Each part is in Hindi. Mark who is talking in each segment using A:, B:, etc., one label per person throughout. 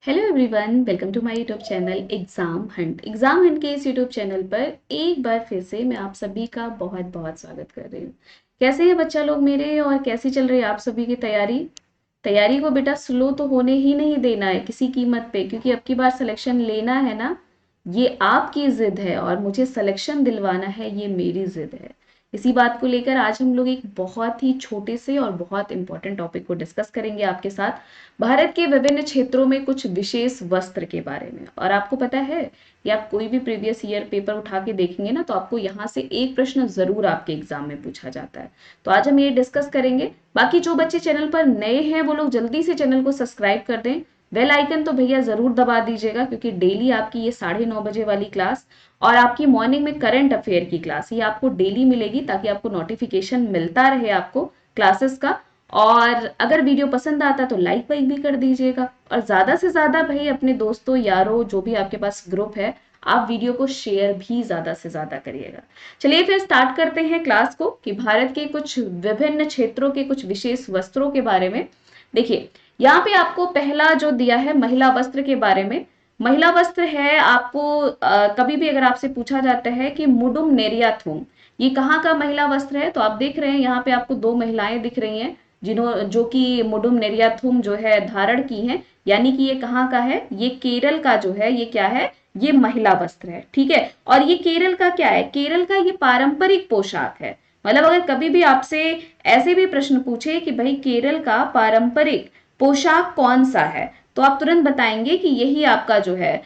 A: Hello everyone, welcome to my YouTube channel exam hunt के इस यूट्यूब चैनल पर एक बार फिर से मैं आप सभी का बहुत बहुत स्वागत कर रही हूँ। कैसे हैं बच्चा लोग मेरे, और कैसी चल रही है आप सभी की तैयारी। तैयारी को बेटा स्लो तो होने ही नहीं देना है किसी कीमत पे, क्योंकि अब की बार सिलेक्शन लेना है ना, ये आपकी जिद है, और मुझे सिलेक्शन दिलवाना है, ये मेरी जिद है। इसी बात को लेकर आज हम लोग एक बहुत ही छोटे से और बहुत इंपॉर्टेंट टॉपिक को डिस्कस करेंगे आपके साथ, भारत के विभिन्न क्षेत्रों में कुछ विशेष वस्त्र के बारे में। और आपको पता है कि आप कोई भी प्रीवियस ईयर पेपर उठा के देखेंगे ना, तो आपको यहाँ से एक प्रश्न जरूर आपके एग्जाम में पूछा जाता है। तो आज हम ये डिस्कस करेंगे। बाकी जो बच्चे चैनल पर नए हैं वो लोग जल्दी से चैनल को सब्सक्राइब कर दें। बेल आइकन तो भैया जरूर दबा दीजिएगा, क्योंकि डेली आपकी ये 9:30 बजे वाली क्लास और आपकी मॉर्निंग में करंट अफेयर की क्लास ये आपको डेली मिलेगी, ताकि आपको नोटिफिकेशन मिलता रहे आपको क्लासेस का। और अगर वीडियो पसंद आता तो लाइक वाइक भी कर दीजिएगा, और ज्यादा से ज्यादा भाई अपने दोस्तों यारों जो भी आपके पास ग्रुप है, आप वीडियो को शेयर भी ज्यादा से ज्यादा करिएगा। चलिए फिर स्टार्ट करते हैं क्लास को, कि भारत के कुछ विभिन्न क्षेत्रों के कुछ विशेष वस्त्रों के बारे में। देखिए, यहाँ पे आपको पहला जो दिया है महिला वस्त्र के बारे में। महिला वस्त्र है आपको कभी भी अगर आपसे पूछा जाता है कि मुडुम नेरियाथुम, ये कहाँ का महिला वस्त्र है, तो आप देख रहे हैं यहाँ पे आपको दो महिलाएं दिख रही हैं जो कि मुडुम नेरियाथुम जो है धारण की हैं। यानी कि ये कहाँ का है, ये केरल का जो है, ये क्या है, ये महिला वस्त्र है। ठीक है, और ये केरल का क्या है, केरल का ये पारंपरिक पोशाक है। मतलब अगर कभी भी आपसे ऐसे भी प्रश्न पूछे कि भाई केरल का पारंपरिक पोशाक कौन सा है, तो आप तुरंत बताएंगे कि यही आपका जो है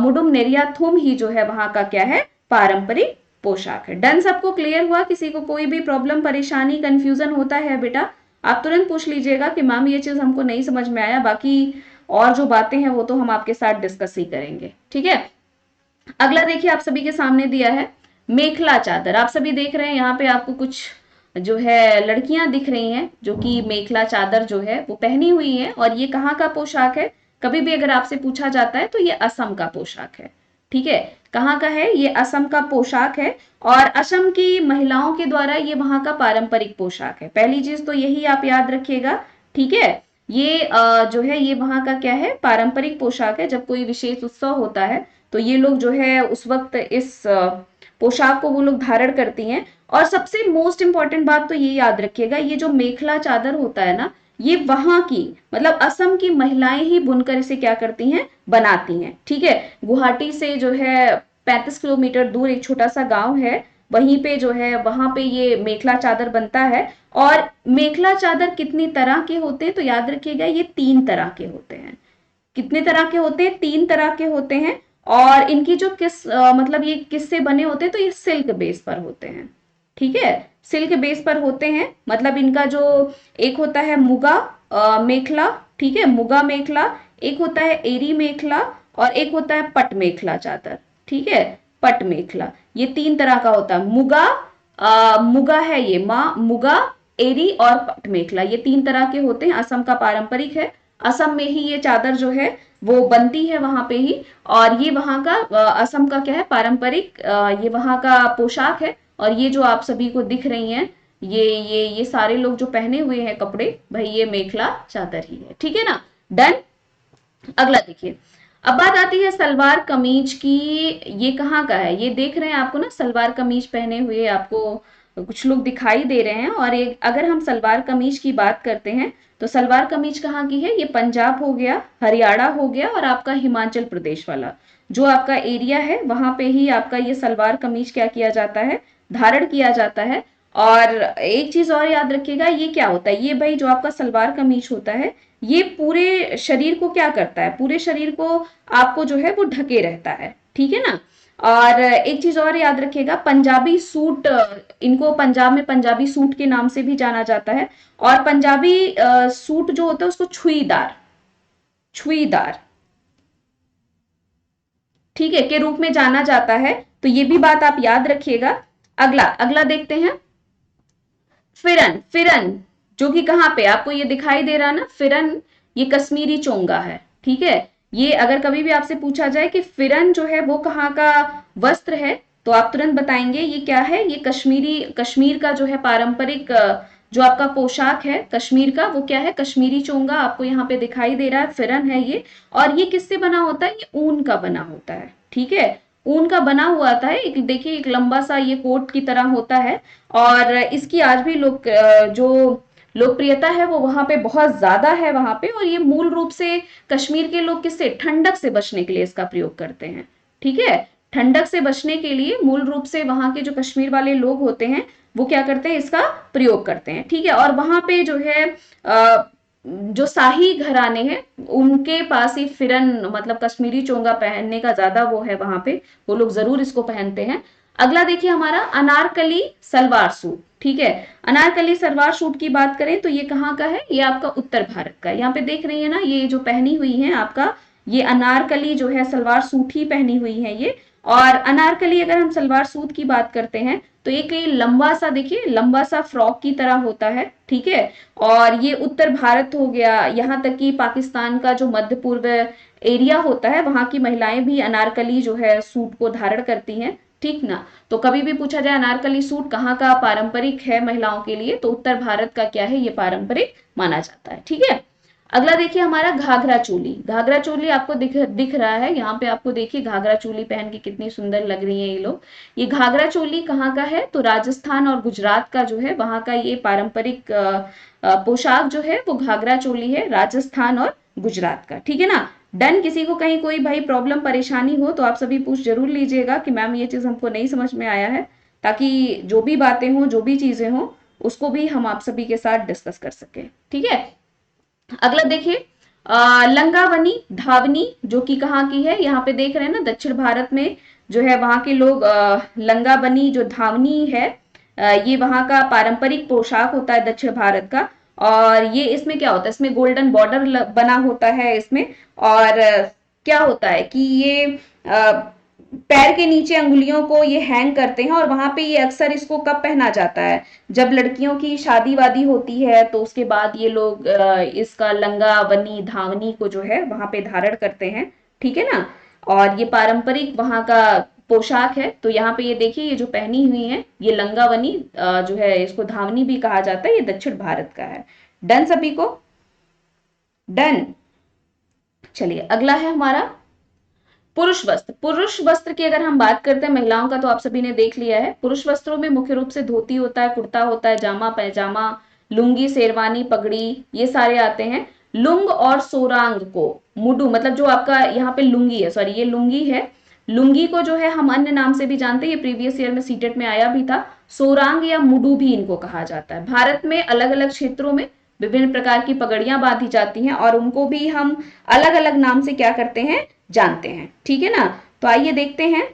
A: मुडुम नेरियाथुम ही जो है वहां का क्या है, पारंपरिक पोशाक है। डन, सबको क्लियर हुआ? किसी को कोई भी प्रॉब्लम परेशानी कंफ्यूजन होता है बेटा, आप तुरंत पूछ लीजिएगा कि मैम ये चीज हमको नहीं समझ में आया। बाकी और जो बातें हैं वो तो हम आपके साथ डिस्कस ही करेंगे। ठीक है, अगला देखिए आप सभी के सामने दिया है मेखला चादर। आप सभी देख रहे हैं यहाँ पे आपको कुछ जो है लड़कियां दिख रही हैं, जो कि मेखला चादर जो है वो पहनी हुई हैं। और ये कहाँ का पोशाक है, कभी भी अगर आपसे पूछा जाता है तो ये असम का पोशाक है। ठीक है, कहाँ का है, ये असम का पोशाक है। और असम की महिलाओं के द्वारा ये वहां का पारंपरिक पोशाक है। पहली चीज तो यही आप याद रखिएगा। ठीक है, ये जो है ये वहां का क्या है, पारंपरिक पोशाक है। जब कोई विशेष उत्सव होता है तो ये लोग जो है उस वक्त इस पोशाक को वो लोग धारण करती हैं। और सबसे मोस्ट इंपॉर्टेंट बात तो ये याद रखिएगा, ये जो मेखला चादर होता है ना, ये वहां की मतलब असम की महिलाएं ही बुनकर इसे क्या करती हैं, बनाती हैं। ठीक है, गुवाहाटी से जो है 35 किलोमीटर दूर एक छोटा सा गांव है, वहीं पे जो है वहां पे ये मेखला चादर बनता है। और मेखला चादर कितनी तरह के होते हैं, तो याद रखिएगा ये 3 तरह के होते हैं। कितने तरह के होते हैं, 3 तरह के होते हैं। और इनकी जो मतलब ये किससे बने होते हैं, तो ये सिल्क बेस पर होते हैं। ठीक है, सिल्क बेस पर होते हैं। मतलब इनका जो एक होता है मुगा मेखला, ठीक है, मुगा मेखला, एक होता है एरी मेखला, और एक होता है पट मेखला चादर। ठीक है, पट मेखला, ये 3 तरह का होता है। मुगा मुगा है ये माँ, मुगा, एरी और पट मेखला, ये 3 तरह के होते हैं। असम का पारंपरिक है, असम में ही ये चादर जो है वो बनती है वहां पे ही। और ये वहां का असम का क्या है, पारंपरिक ये वहां का पोशाक है। और ये जो आप सभी को दिख रही हैं, ये सारे लोग जो पहने हुए हैं कपड़े, भाई ये मेखला चादर ही है। ठीक है ना, डन। अगला देखिए, अब बात आती है सलवार कमीज की। ये कहाँ का है, ये देख रहे हैं आपको ना, सलवार कमीज पहने हुए आपको कुछ लोग दिखाई दे रहे हैं। और एक अगर हम सलवार कमीज की बात करते हैं, तो सलवार कमीज कहाँ की है, ये पंजाब हो गया, हरियाणा हो गया, और आपका हिमाचल प्रदेश वाला जो आपका एरिया है, वहां पे ही आपका ये सलवार कमीज क्या किया जाता है, धारण किया जाता है। और एक चीज और याद रखिएगा, ये क्या होता है, ये भाई जो आपका सलवार कमीज होता है, ये पूरे शरीर को क्या करता है, पूरे शरीर को आपको जो है वो ढके रहता है। ठीक है ना। और एक चीज और याद रखिएगा, पंजाबी सूट, इनको पंजाब में पंजाबी सूट के नाम से भी जाना जाता है। और पंजाबी सूट जो होता है उसको छुईदार, छुईदार, ठीक है, के रूप में जाना जाता है। तो ये भी बात आप याद रखिएगा। अगला अगला देखते हैं, फिरन। फिरन जो कि कहाँ पे आपको ये दिखाई दे रहा है ना, फिरन, ये कश्मीरी चोंगा है। ठीक है, ये अगर कभी भी आपसे पूछा जाए कि फिरन जो है वो कहाँ का वस्त्र है, तो आप तुरंत बताएंगे ये क्या है, ये कश्मीर का जो है पारंपरिक जो आपका पोशाक है कश्मीर का वो क्या है, कश्मीरी चोंगा आपको यहाँ पे दिखाई दे रहा है, फिरन है ये। और ये किससे बना होता है, ये ऊन का बना होता है, ठीक है, ऊन का बना हुआ आता है। एक देखिए एक लंबा सा ये कोट की तरह होता है, और इसकी आज भी लोग जो लोकप्रियता है वो वहां पे बहुत ज्यादा है वहां पे। और ये मूल रूप से कश्मीर के लोग किससे, ठंडक से बचने के लिए इसका प्रयोग करते हैं, ठीक है। ठंडक से बचने के लिए मूल रूप से वहां के जो कश्मीर वाले लोग होते हैं वो क्या करते हैं, इसका प्रयोग करते हैं, ठीक है। और वहां पे जो है जो शाही घराने हैं उनके पास ही फिरन मतलब कश्मीरी चोंगा पहनने का ज्यादा वो है वहां पे, वो लोग जरूर इसको पहनते हैं। अगला देखिए हमारा अनारकली सलवार सूट, ठीक है। अनारकली सलवार सूट की बात करें तो ये कहाँ का है, ये आपका उत्तर भारत का है। यहाँ पे देख रही है ना, ये जो पहनी हुई है आपका, ये अनारकली जो है सलवार सूट ही पहनी हुई है ये। और अनारकली अगर हम सलवार सूट की बात करते हैं तो एक ये लंबा सा देखिए, लंबा सा फ्रॉक की तरह होता है, ठीक है। और ये उत्तर भारत हो गया, यहाँ तक कि पाकिस्तान का जो मध्य पूर्व एरिया होता है वहां की महिलाएं भी अनारकली जो है सूट को धारण करती हैं, ठीक ना। तो कभी भी पूछा जाए अनारकली सूट कहाँ का पारंपरिक है महिलाओं के लिए, तो उत्तर भारत का क्या है, ये पारंपरिक माना जाता है, ठीक है। अगला देखिए हमारा घाघरा चोली। घाघरा चोली आपको दिख रहा है यहाँ पे, आपको देखिए घाघरा चोली पहन के कितनी सुंदर लग रही है ये लोग। ये घाघरा चोली कहाँ का है, तो राजस्थान और गुजरात का जो है वहां का ये पारंपरिक पोशाक जो है वो घाघरा चोली है, राजस्थान और गुजरात का, ठीक है ना। डन। किसी को कहीं कोई भाई प्रॉब्लम परेशानी हो तो आप सभी पूछ जरूर लीजिएगा कि मैम ये चीज हमको नहीं समझ में आया है, ताकि जो भी बातें हों जो भी चीजें हों उसको भी हम आप सभी के साथ डिस्कस कर सके, ठीक है। अगला देखिए लंगावनी धावनी, जो कि कहाँ की है, यहाँ पे देख रहे हैं ना दक्षिण भारत में जो है वहां के लोग लंगावनी जो धावनी है ये वहां का पारंपरिक पोशाक होता है दक्षिण भारत का। और ये इसमें क्या होता है, इसमें गोल्डन बॉर्डर बना होता है इसमें। और क्या होता है कि ये पैर के नीचे अंगुलियों को ये हैंग करते हैं, और वहां पे ये अक्सर इसको कब पहना जाता है, जब लड़कियों की शादी वादी होती है तो उसके बाद ये लोग इसका लंगा बनी धावनी को जो है वहां पे धारण करते हैं, ठीक है ना। और ये पारंपरिक वहां का पोशाक है। तो यहाँ पे ये देखिए ये जो पहनी हुई है ये लंगावनी जो है इसको धावनी भी कहा जाता है, ये दक्षिण भारत का है। डन सभी को, डन। चलिए अगला है हमारा पुरुष वस्त्र। पुरुष वस्त्र की अगर हम बात करते हैं महिलाओं का तो आप सभी ने देख लिया है। पुरुष वस्त्रों में मुख्य रूप से धोती होता है, कुर्ता होता है, जामा पैजामा, लुंगी शेरवानी पगड़ी, ये सारे आते हैं। लुंग और सोरांग को मुडू मतलब जो आपका यहाँ पे लुंगी है, सॉरी ये लुंगी है, लुंगी को जो है हम अन्य नाम से भी जानते हैं, ये प्रीवियस ईयर में सीटेट में आया भी था। सोरांग या मुडू भी इनको कहा जाता है। भारत में अलग अलग क्षेत्रों में विभिन्न प्रकार की पगड़ियां बांधी जाती हैं और उनको भी हम अलग अलग नाम से क्या करते हैं, जानते हैं, ठीक है ना। तो आइए देखते हैं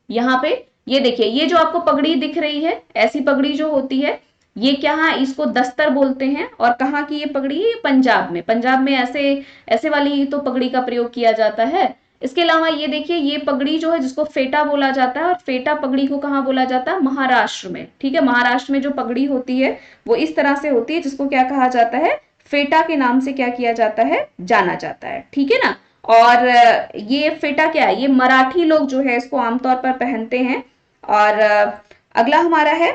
A: यहाँ पे, ये देखिए ये जो आपको पगड़ी दिख रही है, ऐसी पगड़ी जो होती है ये क्या है, इसको दस्तर बोलते हैं। और कहाँ की ये पगड़ी है, पंजाब में, पंजाब में ऐसे ऐसे वाली तो पगड़ी का प्रयोग किया जाता है। इसके अलावा ये देखिए ये पगड़ी जो है जिसको फेटा बोला जाता है, और फेटा पगड़ी को कहाँ बोला जाता है, महाराष्ट्र में, ठीक है। महाराष्ट्र में जो पगड़ी होती है वो इस तरह से होती है, जिसको क्या कहा जाता है, फेटा के नाम से क्या किया जाता है, जाना जाता है, ठीक है ना। और ये फेटा क्या है, ये मराठी लोग जो है इसको आमतौर पर पहनते हैं। और अगला हमारा है,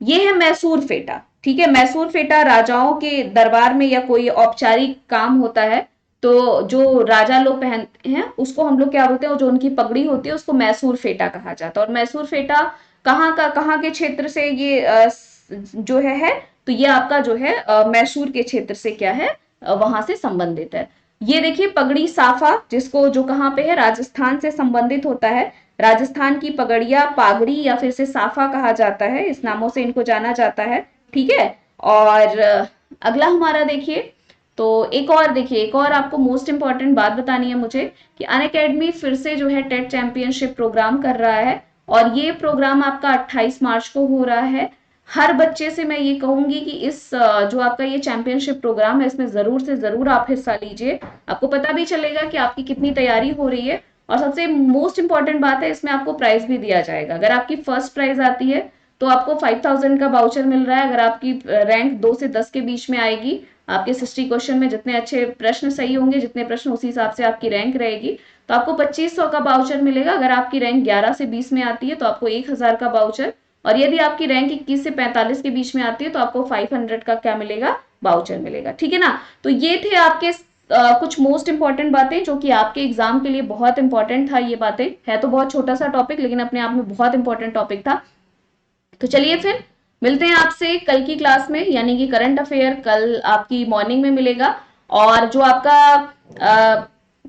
A: ये है मैसूर फेटा, ठीक है। मैसूर फेटा राजाओं के दरबार में या कोई औपचारिक काम होता है तो जो राजा लोग पहनते हैं उसको हम लोग क्या बोलते हैं, जो उनकी पगड़ी होती है उसको मैसूर फेटा कहा जाता है। और मैसूर फेटा कहाँ के क्षेत्र से ये जो है तो ये आपका जो है मैसूर के क्षेत्र से क्या है, वहां से संबंधित है। ये देखिए पगड़ी साफा, जिसको जो कहाँ पे है, राजस्थान से संबंधित होता है। राजस्थान की पगड़िया पागड़ी या फिर से साफा कहा जाता है, इस नामों से इनको जाना जाता है, ठीक है। और अगला हमारा देखिए, तो एक और देखिए, एक और आपको मोस्ट इंपॉर्टेंट बात बतानी है मुझे कि अनअकैडमी फिर से जो है टेट चैंपियनशिप प्रोग्राम कर रहा है। और ये प्रोग्राम आपका 28 मार्च को हो रहा है। हर बच्चे से मैं ये कहूंगी कि इस जो आपका ये चैंपियनशिप प्रोग्राम है इसमें जरूर से जरूर आप हिस्सा लीजिए, आपको पता भी चलेगा कि आपकी कितनी तैयारी हो रही है। और सबसे मोस्ट इंपॉर्टेंट बात है, इसमें आपको प्राइज भी दिया जाएगा। अगर आपकी फर्स्ट प्राइज आती है तो आपको 5000 का वाउचर मिल रहा है। अगर आपकी रैंक 2 से 10 के बीच में आएगी, आपके 60 क्वेश्चन में जितने अच्छे प्रश्न सही होंगे, जितने प्रश्न उसी हिसाब से आपकी रैंक रहेगी, तो आपको 2500 का वाउचर मिलेगा। अगर आपकी रैंक 11 से 20 में आती है तो आपको 1000 का वाउचर और यदि आपकी रैंक 21 से 45 के बीच में आती है तो आपको 500 का क्या मिलेगा, वाउचर मिलेगा। ठीक है ना। तो ये थे आपके कुछ मोस्ट इंपॉर्टेंट बातें जो कि आपके एग्जाम के लिए बहुत इंपॉर्टेंट था। ये बातें है तो बहुत छोटा सा टॉपिक, लेकिन अपने आप में बहुत इंपॉर्टेंट टॉपिक था। तो चलिए फिर मिलते हैं आपसे कल की क्लास में, यानी कि करंट अफेयर कल आपकी मॉर्निंग में मिलेगा। और जो आपका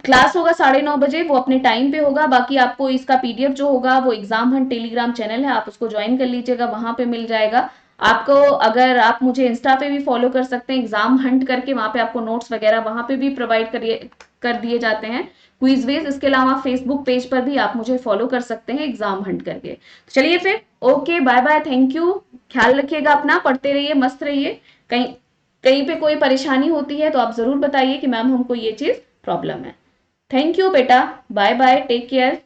A: क्लास होगा 9:30 बजे, वो अपने टाइम पे होगा। बाकी आपको इसका पीडीएफ जो होगा वो एग्जाम हंट टेलीग्राम चैनल है, आप उसको ज्वाइन कर लीजिएगा, वहां पे मिल जाएगा आपको। अगर आप मुझे इंस्टा पे भी फॉलो कर सकते हैं एग्जाम हंट करके, वहां पे आपको नोट्स वगैरह वहां पे भी प्रोवाइड कर दिए जाते हैं, क्विज वेज। इसके अलावा फेसबुक पेज पर भी आप मुझे फॉलो कर सकते हैं एग्जाम हंट करके। तो चलिए फिर, okay, bye bye, thank you. ख्याल रखिएगा अपना, पढ़ते रहिए, मस्त रहिए। कहीं कहीं पे कोई परेशानी होती है तो आप जरूर बताइए कि मैम हमको ये चीज प्रॉब्लम है। थैंक यू बेटा, बाय बाय, टेक केयर।